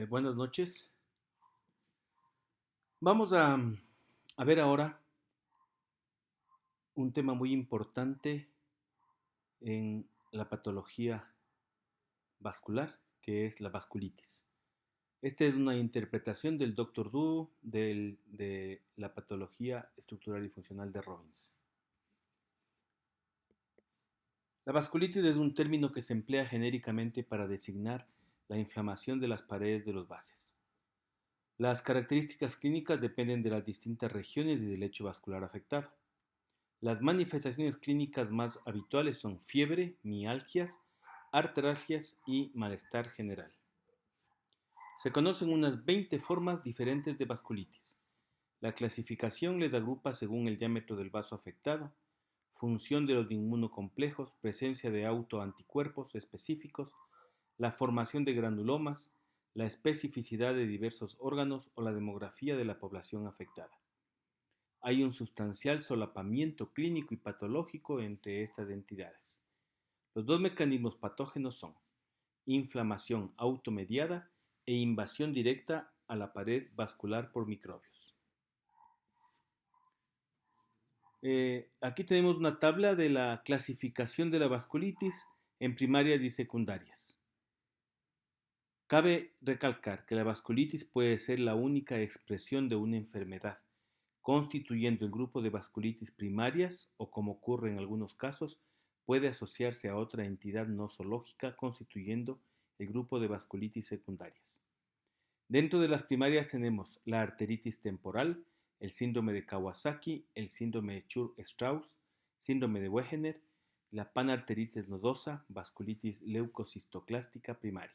Buenas noches. Vamos a ver ahora un tema muy importante en la patología vascular, que es la vasculitis. Esta es una interpretación del Dr. Du de la patología estructural y funcional de Robbins. La vasculitis es un término que se emplea genéricamente para designar la inflamación de las paredes de los vasos. Las características clínicas dependen de las distintas regiones y del lecho vascular afectado. Las manifestaciones clínicas más habituales son fiebre, mialgias, artralgias y malestar general. Se conocen unas 20 formas diferentes de vasculitis. La clasificación les agrupa según el diámetro del vaso afectado, función de los inmunocomplejos, presencia de autoanticuerpos específicos, la formación de granulomas, la especificidad de diversos órganos o la demografía de la población afectada. Hay un sustancial solapamiento clínico y patológico entre estas entidades. Los dos mecanismos patógenos son inflamación automediada e invasión directa a la pared vascular por microbios. Aquí tenemos una tabla de la clasificación de la vasculitis en primarias y secundarias. Cabe recalcar que la vasculitis puede ser la única expresión de una enfermedad, constituyendo el grupo de vasculitis primarias o, como ocurre en algunos casos, puede asociarse a otra entidad no zoológica, constituyendo el grupo de vasculitis secundarias. Dentro de las primarias tenemos la arteritis temporal, el síndrome de Kawasaki, el síndrome de Churg-Strauss, síndrome de Wegener, la panarteritis nodosa, vasculitis leucocistoclástica primaria.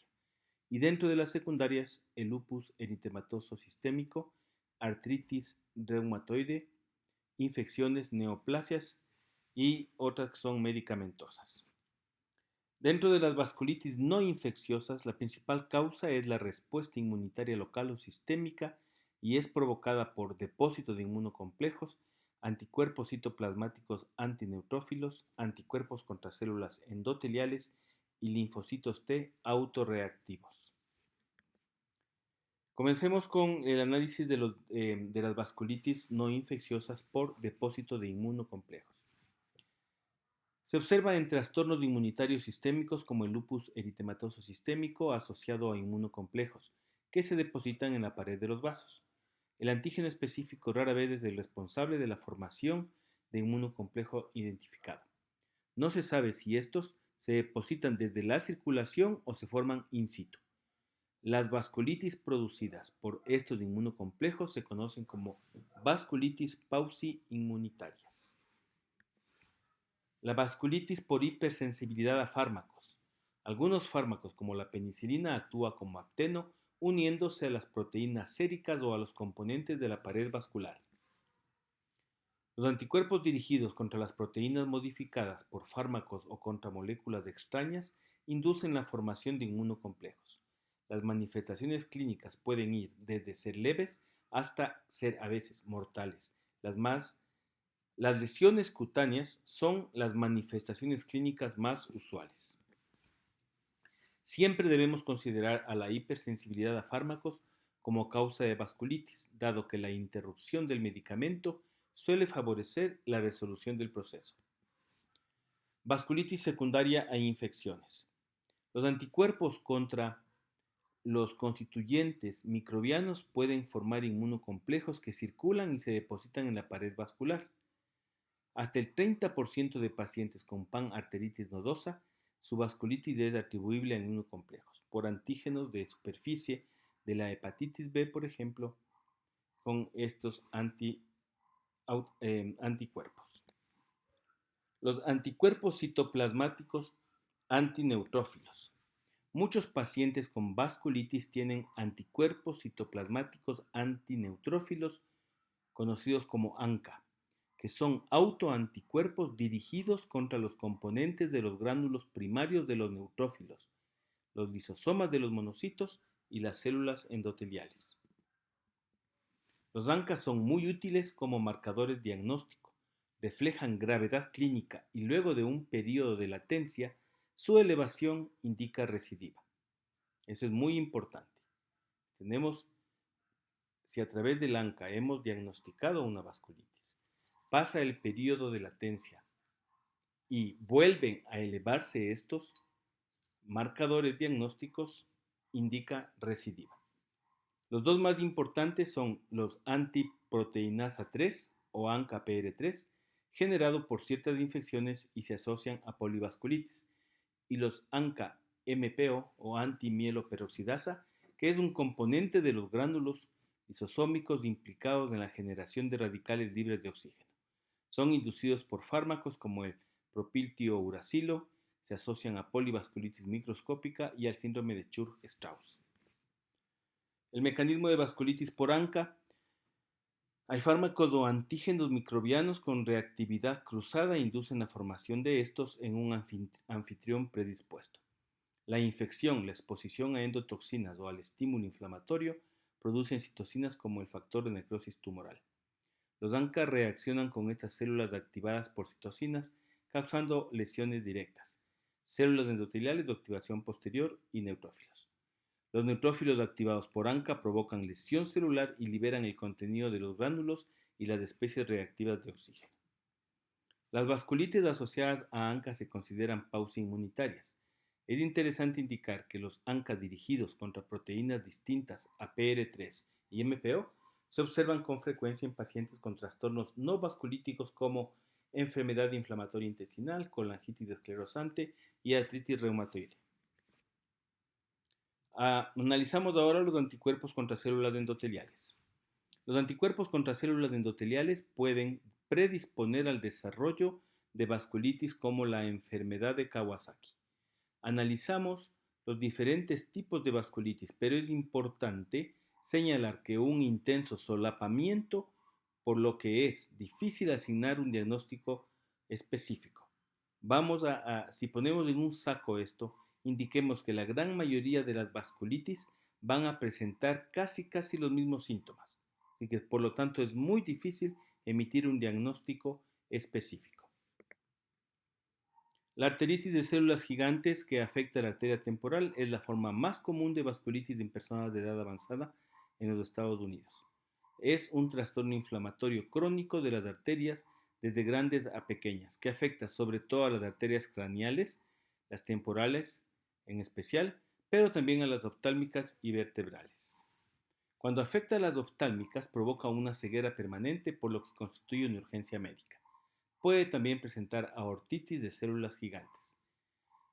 Y dentro de las secundarias, el lupus eritematoso sistémico, artritis reumatoide, infecciones, neoplasias y otras que son medicamentosas. Dentro de las vasculitis no infecciosas, la principal causa es la respuesta inmunitaria local o sistémica y es provocada por depósito de inmunocomplejos, anticuerpos citoplasmáticos antineutrófilos, anticuerpos contra células endoteliales y linfocitos T autorreactivos. Comencemos con el análisis de las vasculitis no infecciosas por depósito de inmunocomplejos. Se observa en trastornos inmunitarios sistémicos como el lupus eritematoso sistémico asociado a inmunocomplejos, que se depositan en la pared de los vasos. El antígeno específico rara vez es el responsable de la formación de inmunocomplejo identificado. No se sabe si estos se depositan desde la circulación o se forman in situ. Las vasculitis producidas por estos inmunocomplejos se conocen como vasculitis pauci-inmunitarias. La vasculitis por hipersensibilidad a fármacos. Algunos fármacos como la penicilina actúan como acteno uniéndose a las proteínas séricas o a los componentes de la pared vascular. Los anticuerpos dirigidos contra las proteínas modificadas por fármacos o contra moléculas extrañas inducen la formación de inmunocomplejos. Las manifestaciones clínicas pueden ir desde ser leves hasta ser a veces mortales. Las lesiones cutáneas son las manifestaciones clínicas más usuales. Siempre debemos considerar a la hipersensibilidad a fármacos como causa de vasculitis, dado que la interrupción del medicamento suele favorecer la resolución del proceso. Vasculitis secundaria a infecciones. Los anticuerpos contra los constituyentes microbianos pueden formar inmunocomplejos que circulan y se depositan en la pared vascular. Hasta el 30% de pacientes con panarteritis nodosa, su vasculitis es atribuible a inmunocomplejos por antígenos de superficie de la hepatitis B, por ejemplo, con estos anticuerpos. Los anticuerpos citoplasmáticos antineutrófilos. Muchos pacientes con vasculitis tienen anticuerpos citoplasmáticos antineutrófilos, conocidos como ANCA, que son autoanticuerpos dirigidos contra los componentes de los gránulos primarios de los neutrófilos, los lisosomas de los monocitos y las células endoteliales. Los ANCA son muy útiles como marcadores diagnósticos, reflejan gravedad clínica y luego de un periodo de latencia, su elevación indica recidiva. Eso es muy importante. Si a través del ANCA hemos diagnosticado una vasculitis, pasa el periodo de latencia y vuelven a elevarse estos marcadores diagnósticos, indica recidiva. Los dos más importantes son los antiproteinasa 3 o ANCA-PR3, generado por ciertas infecciones y se asocian a polivasculitis, y los ANCA-MPO o antimieloperoxidasa, que es un componente de los gránulos lisosómicos implicados en la generación de radicales libres de oxígeno. Son inducidos por fármacos como el propiltiouracilo, se asocian a polivasculitis microscópica y al síndrome de Churg-Strauss. El mecanismo de vasculitis por ANCA. Hay fármacos o antígenos microbianos con reactividad cruzada e inducen la formación de estos en un anfitrión predispuesto. La infección, la exposición a endotoxinas o al estímulo inflamatorio producen citocinas como el factor de necrosis tumoral. Los ANCA reaccionan con estas células activadas por citocinas, causando lesiones directas, células endoteliales de activación posterior y neutrófilos. Los neutrófilos activados por ANCA provocan lesión celular y liberan el contenido de los gránulos y las especies reactivas de oxígeno. Las vasculitis asociadas a ANCA se consideran pausinmunitarias. Es interesante indicar que los ANCA dirigidos contra proteínas distintas a PR3 y MPO se observan con frecuencia en pacientes con trastornos no vasculíticos como enfermedad inflamatoria intestinal, colangitis esclerosante y artritis reumatoide. Analizamos ahora los anticuerpos contra células endoteliales. Los anticuerpos contra células endoteliales pueden predisponer al desarrollo de vasculitis como la enfermedad de Kawasaki. Analizamos los diferentes tipos de vasculitis, pero es importante señalar que un intenso solapamiento, por lo que es difícil asignar un diagnóstico específico. Si ponemos en un saco esto, indiquemos que la gran mayoría de las vasculitis van a presentar casi los mismos síntomas, y que por lo tanto es muy difícil emitir un diagnóstico específico. La arteritis de células gigantes que afecta la arteria temporal es la forma más común de vasculitis en personas de edad avanzada en los Estados Unidos. Es un trastorno inflamatorio crónico de las arterias desde grandes a pequeñas, que afecta sobre todo a las arterias craneales, las temporales en especial, pero también a las oftálmicas y vertebrales. Cuando afecta a las oftálmicas provoca una ceguera permanente, por lo que constituye una urgencia médica. Puede también presentar aortitis de células gigantes.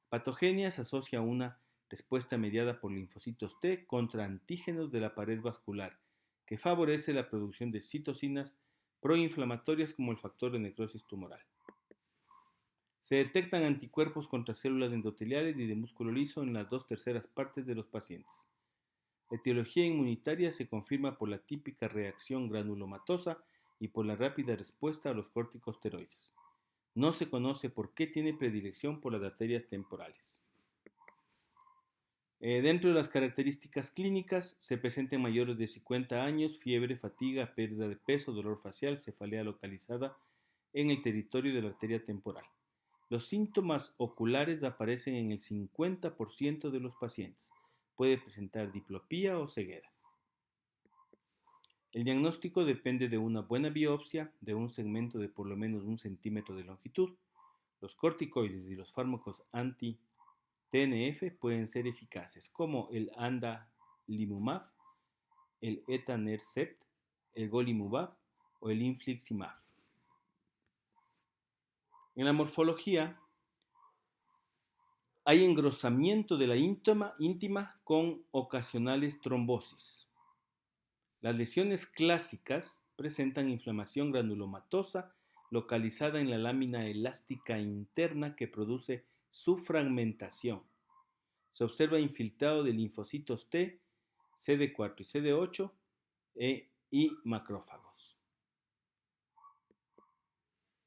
Patogenia se asocia a una respuesta mediada por linfocitos T contra antígenos de la pared vascular, que favorece la producción de citocinas proinflamatorias como el factor de necrosis tumoral. Se detectan anticuerpos contra células endoteliales y de músculo liso en las 2/3 partes de los pacientes. La etiología inmunitaria se confirma por la típica reacción granulomatosa y por la rápida respuesta a los corticosteroides. No se conoce por qué tiene predilección por las arterias temporales. Dentro de las características clínicas, se presentan mayores de 50 años, fiebre, fatiga, pérdida de peso, dolor facial, cefalea localizada en el territorio de la arteria temporal. Los síntomas oculares aparecen en el 50% de los pacientes. Puede presentar diplopía o ceguera. El diagnóstico depende de una buena biopsia de un segmento de por lo menos 1 centímetro de longitud. Los corticoides y los fármacos anti-TNF pueden ser eficaces, como el adalimumab, el etanercept, el golimumab o el infliximab. En la morfología, hay engrosamiento de la íntima con ocasionales trombosis. Las lesiones clásicas presentan inflamación granulomatosa localizada en la lámina elástica interna que produce su fragmentación. Se observa infiltrado de linfocitos T, CD4 y CD8 y macrófagos.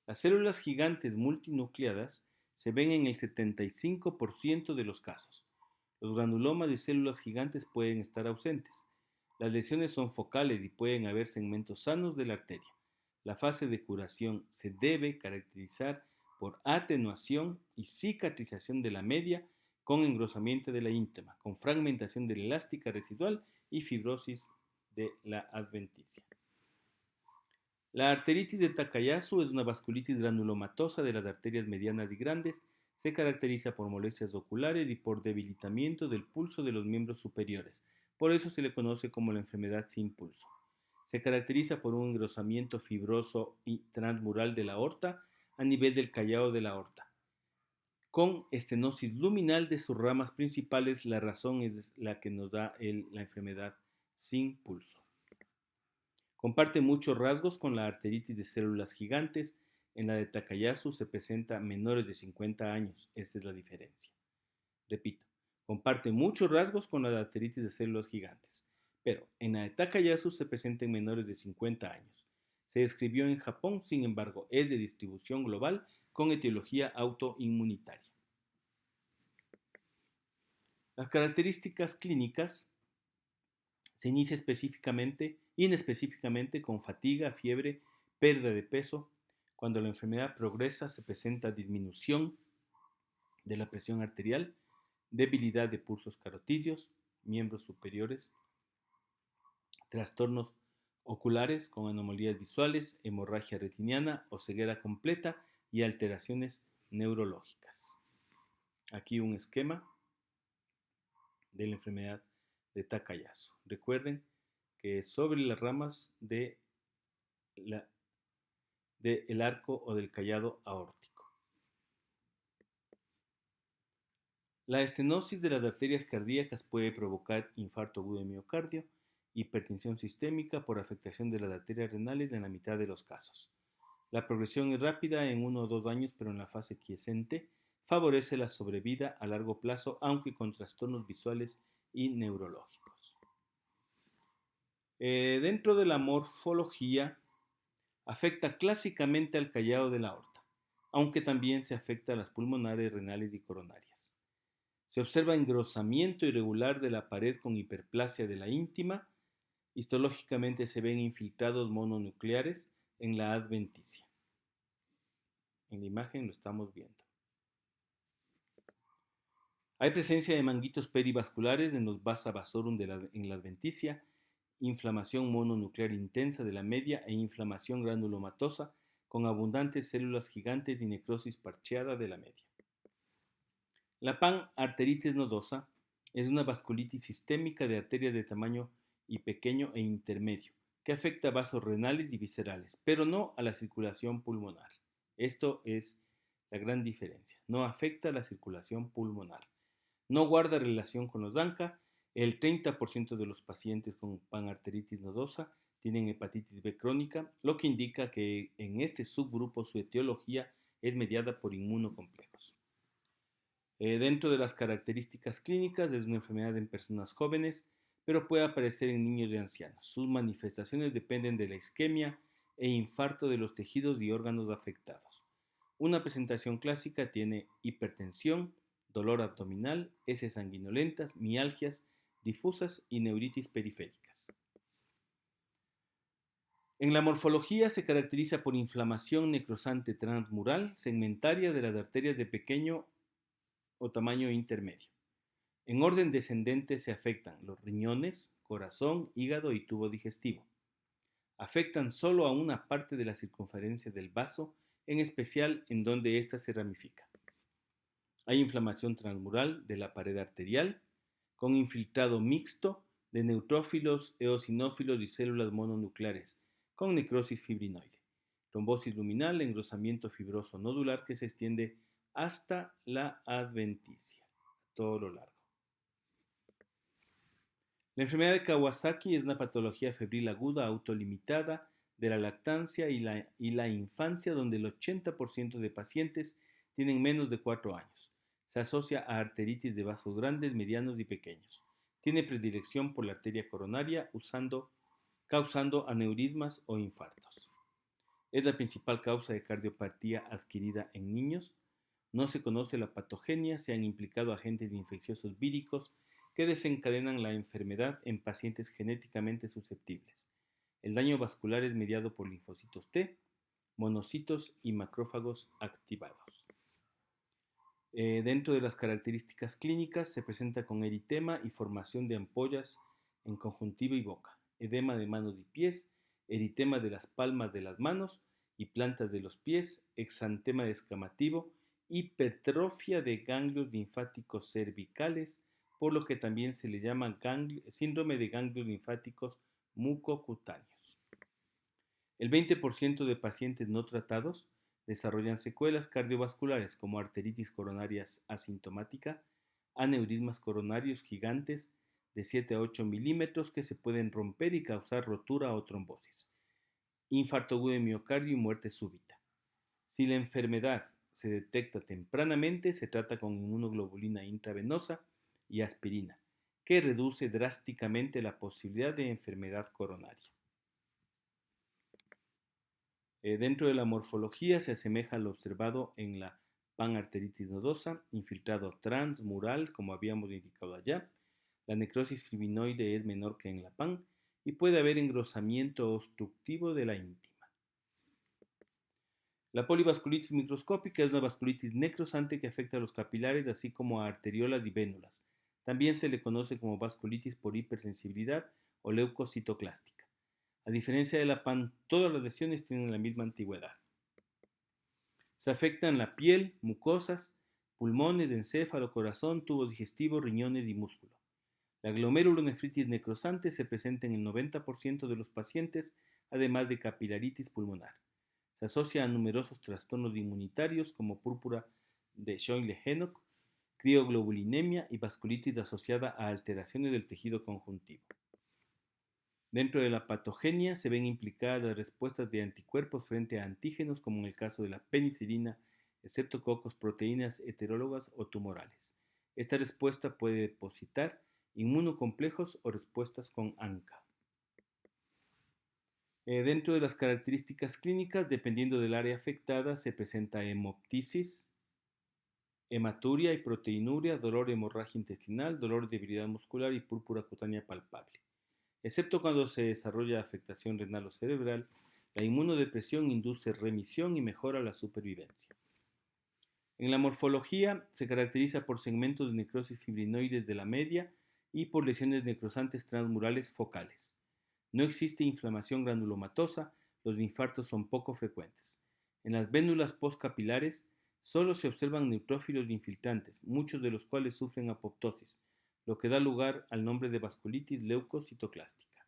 Las células gigantes multinucleadas se ven en el 75% de los casos. Los granulomas de células gigantes pueden estar ausentes. Las lesiones son focales y pueden haber segmentos sanos de la arteria. La fase de curación se debe caracterizar por atenuación y cicatrización de la media con engrosamiento de la íntima, con fragmentación de la elástica residual y fibrosis de la adventicia. La arteritis de Takayasu es una vasculitis granulomatosa de las arterias medianas y grandes. Se caracteriza por molestias oculares y por debilitamiento del pulso de los miembros superiores. Por eso se le conoce como la enfermedad sin pulso. Se caracteriza por un engrosamiento fibroso y transmural de la aorta a nivel del callado de la aorta, con estenosis luminal de sus ramas principales. La razón es la que nos da la enfermedad sin pulso. Comparte muchos rasgos con la arteritis de células gigantes. En la de Takayasu se presenta menores de 50 años. Esta es la diferencia. Repito, comparte muchos rasgos con la de arteritis de células gigantes, pero en la de Takayasu se presenta en menores de 50 años. Se describió en Japón, sin embargo, es de distribución global con etiología autoinmunitaria. Las características clínicas se inicia inespecíficamente con fatiga, fiebre, pérdida de peso. Cuando la enfermedad progresa se presenta disminución de la presión arterial, debilidad de pulsos carotídeos, miembros superiores, trastornos oculares con anomalías visuales, hemorragia retiniana o ceguera completa y alteraciones neurológicas. Aquí un esquema de la enfermedad de Takayasu. Recuerden que sobre las ramas del arco o del callado aórtico. La estenosis de las arterias cardíacas puede provocar infarto agudo de miocardio, hipertensión sistémica por afectación de las arterias renales en la mitad de los casos. La progresión es rápida en 1 o 2 años, pero en la fase quiescente favorece la sobrevida a largo plazo, aunque con trastornos visuales y neurológicos. Dentro de la morfología, afecta clásicamente al callado de la aorta, aunque también se afecta a las pulmonares, renales y coronarias. Se observa engrosamiento irregular de la pared con hiperplasia de la íntima. Histológicamente se ven infiltrados mononucleares en la adventicia. En la imagen lo estamos viendo. Hay presencia de manguitos perivasculares en los vasa vasorum en la adventicia, inflamación mononuclear intensa de la media e inflamación granulomatosa con abundantes células gigantes y necrosis parcheada de la media. La panarteritis nodosa es una vasculitis sistémica de arterias de tamaño y pequeño e intermedio que afecta a vasos renales y viscerales, pero no a la circulación pulmonar. Esto es la gran diferencia. No afecta a la circulación pulmonar. No guarda relación con los ANCA. El 30% de los pacientes con panarteritis nodosa tienen hepatitis B crónica, lo que indica que en este subgrupo su etiología es mediada por inmunocomplejos. Dentro de las características clínicas es una enfermedad en personas jóvenes, pero puede aparecer en niños y ancianos. Sus manifestaciones dependen de la isquemia e infarto de los tejidos y órganos afectados. Una presentación clásica tiene hipertensión, dolor abdominal, heces sanguinolentas, mialgias difusas y neuritis periféricas. En la morfología se caracteriza por inflamación necrosante transmural segmentaria de las arterias de pequeño o tamaño intermedio. En orden descendente se afectan los riñones, corazón, hígado y tubo digestivo. Afectan solo a una parte de la circunferencia del vaso, en especial en donde ésta se ramifica. Hay inflamación transmural de la pared arterial, con infiltrado mixto de neutrófilos, eosinófilos y células mononucleares, con necrosis fibrinoide, trombosis luminal, engrosamiento fibroso nodular que se extiende hasta la adventicia, todo lo largo. La enfermedad de Kawasaki es una patología febril aguda autolimitada de la lactancia y la infancia, donde el 80% de pacientes tienen menos de 4 años. Se asocia a arteritis de vasos grandes, medianos y pequeños. Tiene predilección por la arteria coronaria, causando aneurismas o infartos. Es la principal causa de cardiopatía adquirida en niños. No se conoce la patogenia. Se han implicado agentes infecciosos víricos que desencadenan la enfermedad en pacientes genéticamente susceptibles. El daño vascular es mediado por linfocitos T, monocitos y macrófagos activados. Dentro de las características clínicas se presenta con eritema y formación de ampollas en conjuntiva y boca, edema de manos y pies, eritema de las palmas de las manos y plantas de los pies, exantema descamativo, hipertrofia de ganglios linfáticos cervicales, por lo que también se le llama síndrome de ganglios linfáticos mucocutáneos. El 20% de pacientes no tratados desarrollan secuelas cardiovasculares como arteritis coronaria asintomática, aneurismas coronarios gigantes de 7 a 8 milímetros que se pueden romper y causar rotura o trombosis, infarto agudo de miocardio y muerte súbita. Si la enfermedad se detecta tempranamente, se trata con inmunoglobulina intravenosa y aspirina, que reduce drásticamente la posibilidad de enfermedad coronaria. Dentro de la morfología se asemeja a lo observado en la panarteritis nodosa, infiltrado transmural, como habíamos indicado allá. La necrosis fibrinoide es menor que en la PAN y puede haber engrosamiento obstructivo de la íntima. La polivasculitis microscópica es una vasculitis necrosante que afecta a los capilares, así como a arteriolas y vénulas. También se le conoce como vasculitis por hipersensibilidad o leucocitoclástica. A diferencia de la PAN, todas las lesiones tienen la misma antigüedad. Se afectan la piel, mucosas, pulmones, encéfalo, corazón, tubo digestivo, riñones y músculo. La glomerulonefritis necrosante se presenta en el 90% de los pacientes, además de capilaritis pulmonar. Se asocia a numerosos trastornos inmunitarios como púrpura de Schœnle-Henoch, crioglobulinemia y vasculitis asociada a alteraciones del tejido conjuntivo. Dentro de la patogenia se ven implicadas las respuestas de anticuerpos frente a antígenos, como en el caso de la penicilina, estreptococos, proteínas heterólogas o tumorales. Esta respuesta puede depositar inmunocomplejos o respuestas con ANCA. Dentro de las características clínicas, dependiendo del área afectada, se presenta hemoptisis, hematuria y proteinuria, dolor, hemorragia intestinal, dolor, debilidad muscular y púrpura cutánea palpable. Excepto cuando se desarrolla afectación renal o cerebral, la inmunodepresión induce remisión y mejora la supervivencia. En la morfología se caracteriza por segmentos de necrosis fibrinoides de la media y por lesiones necrosantes transmurales focales. No existe inflamación granulomatosa, los infartos son poco frecuentes. En las vénulas postcapilares solo se observan neutrófilos infiltrantes, muchos de los cuales sufren apoptosis, lo que da lugar al nombre de vasculitis leucocitoclástica.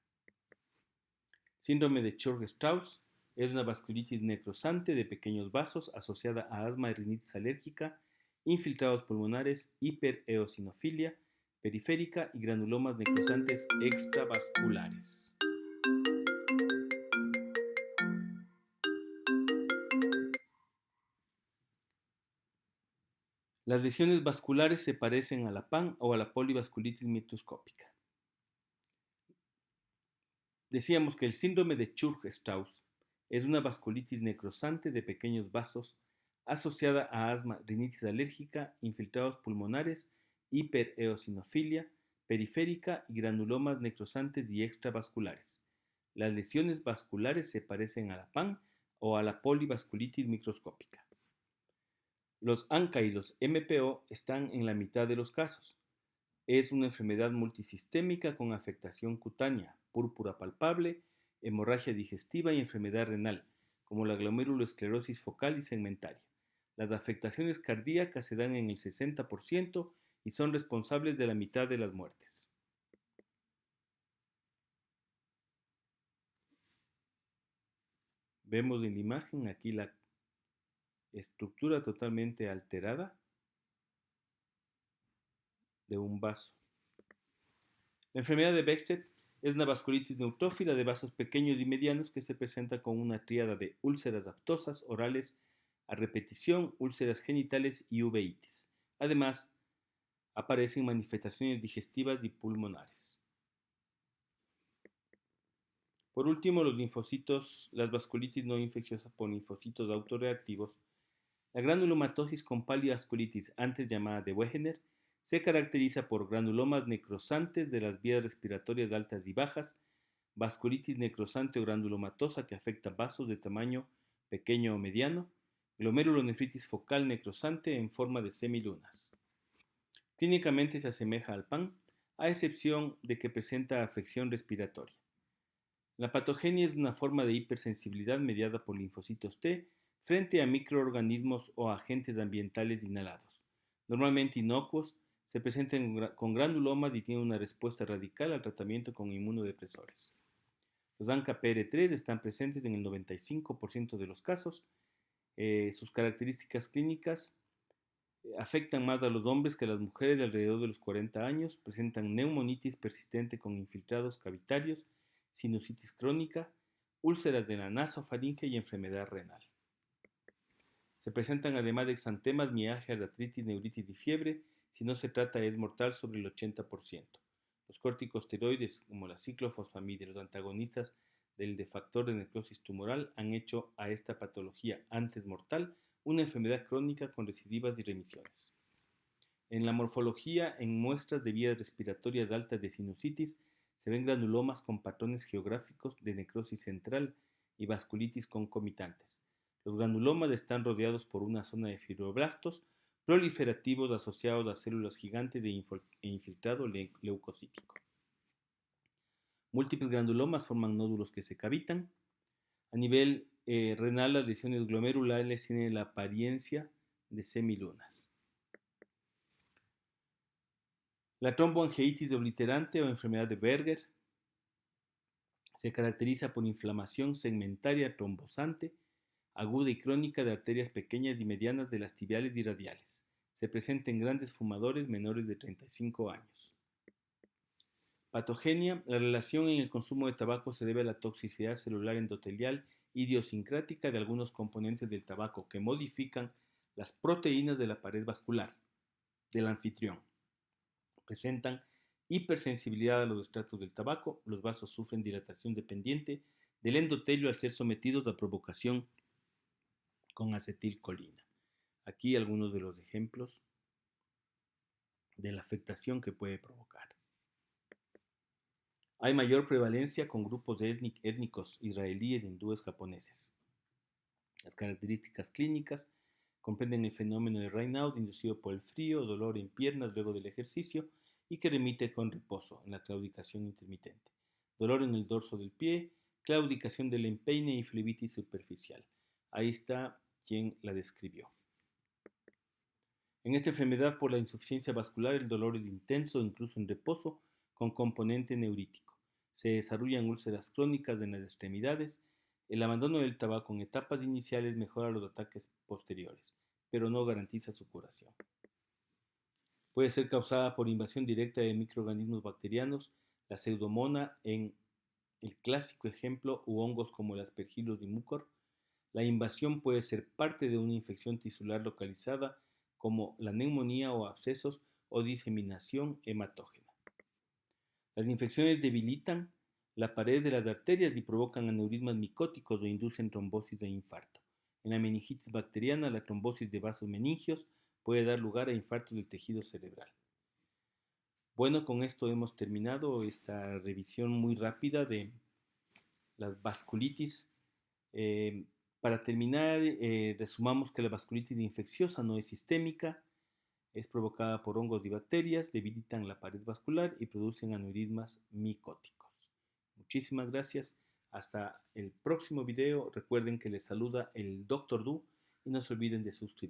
Síndrome de Churg-Strauss es una vasculitis necrosante de pequeños vasos asociada a asma y rinitis alérgica, infiltrados pulmonares, hipereosinofilia periférica y granulomas necrosantes extravasculares. Las lesiones vasculares se parecen a la PAN o a la polivasculitis microscópica. Decíamos que el síndrome de Churg-Strauss es una vasculitis necrosante de pequeños vasos asociada a asma, rinitis alérgica, infiltrados pulmonares, hipereosinofilia periférica y granulomas necrosantes y extravasculares. Las lesiones vasculares se parecen a la PAN o a la polivasculitis microscópica. Los ANCA y los MPO están en la mitad de los casos. Es una enfermedad multisistémica con afectación cutánea, púrpura palpable, hemorragia digestiva y enfermedad renal, como la glomerulosclerosis focal y segmentaria. Las afectaciones cardíacas se dan en el 60% y son responsables de la mitad de las muertes. Vemos en la imagen aquí la estructura totalmente alterada de un vaso. La enfermedad de Behçet es una vasculitis neutrófila de vasos pequeños y medianos que se presenta con una tríada de úlceras aftosas orales a repetición, úlceras genitales y uveitis. Además, aparecen manifestaciones digestivas y pulmonares. Por último, los linfocitos, las vasculitis no infecciosas por linfocitos autorreactivos. La granulomatosis con polivasculitis, antes llamada de Wegener, se caracteriza por granulomas necrosantes de las vías respiratorias altas y bajas, vasculitis necrosante o granulomatosa que afecta vasos de tamaño pequeño o mediano, glomerulonefritis focal necrosante en forma de semilunas. Clínicamente se asemeja al PAN, a excepción de que presenta afección respiratoria. La patogenia es una forma de hipersensibilidad mediada por linfocitos T frente a microorganismos o agentes ambientales inhalados. Normalmente inocuos, se presentan con granulomas y tienen una respuesta radical al tratamiento con inmunodepresores. Los ANCA-PR3 están presentes en el 95% de los casos. Sus características clínicas afectan más a los hombres que a las mujeres de alrededor de los 40 años, presentan neumonitis persistente con infiltrados cavitarios, sinusitis crónica, úlceras de la nasofaringe y enfermedad renal. Se presentan además de exantemas, mialgias, artritis, neuritis y fiebre. Si no se trata es mortal sobre el 80%. Los corticosteroides como la ciclofosfamida y los antagonistas del defactor de necrosis tumoral han hecho a esta patología antes mortal una enfermedad crónica con recidivas y remisiones. En la morfología, en muestras de vías respiratorias altas de sinusitis, se ven granulomas con patrones geográficos de necrosis central y vasculitis concomitantes. Los granulomas están rodeados por una zona de fibroblastos proliferativos asociados a células gigantes e infiltrado leucocítico. Múltiples granulomas forman nódulos que se cavitan. A nivel renal, las lesiones glomerulares tienen la apariencia de semilunas. La tromboangeitis obliterante o enfermedad de Berger se caracteriza por inflamación segmentaria trombosante, aguda y crónica de arterias pequeñas y medianas de las tibiales y radiales. Se presenta en grandes fumadores menores de 35 años. Patogenia. La relación en el consumo de tabaco se debe a la toxicidad celular endotelial idiosincrática de algunos componentes del tabaco que modifican las proteínas de la pared vascular del anfitrión. Presentan hipersensibilidad a los extractos del tabaco. Los vasos sufren dilatación dependiente del endotelio al ser sometidos a provocación con acetilcolina. Aquí algunos de los ejemplos de la afectación que puede provocar. Hay mayor prevalencia con grupos étnicos israelíes, hindúes, japoneses. Las características clínicas comprenden el fenómeno de Raynaud inducido por el frío, dolor en piernas luego del ejercicio y que remite con reposo en la claudicación intermitente, dolor en el dorso del pie, claudicación del empeine y flebitis superficial. Ahí está quien la describió. En esta enfermedad por la insuficiencia vascular el dolor es intenso incluso en reposo con componente neurítico. Se desarrollan úlceras crónicas en las extremidades. El abandono del tabaco en etapas iniciales mejora los ataques posteriores, pero no garantiza su curación. Puede ser causada por invasión directa de microorganismos bacterianos, la pseudomonas en el clásico ejemplo u hongos como el Aspergillus y mucor. La invasión puede ser parte de una infección tisular localizada como la neumonía o abscesos o diseminación hematógena. Las infecciones debilitan la pared de las arterias y provocan aneurismas micóticos o inducen trombosis e infarto. En la meningitis bacteriana, la trombosis de vasos meningios puede dar lugar a infartos del tejido cerebral. Bueno, con esto hemos terminado esta revisión muy rápida de las vasculitis. Para terminar, resumamos que la vasculitis infecciosa no es sistémica, es provocada por hongos y bacterias, debilitan la pared vascular y producen aneurismas micóticos. Muchísimas gracias. Hasta el próximo video. Recuerden que les saluda el Dr. Du y no se olviden de suscribirse.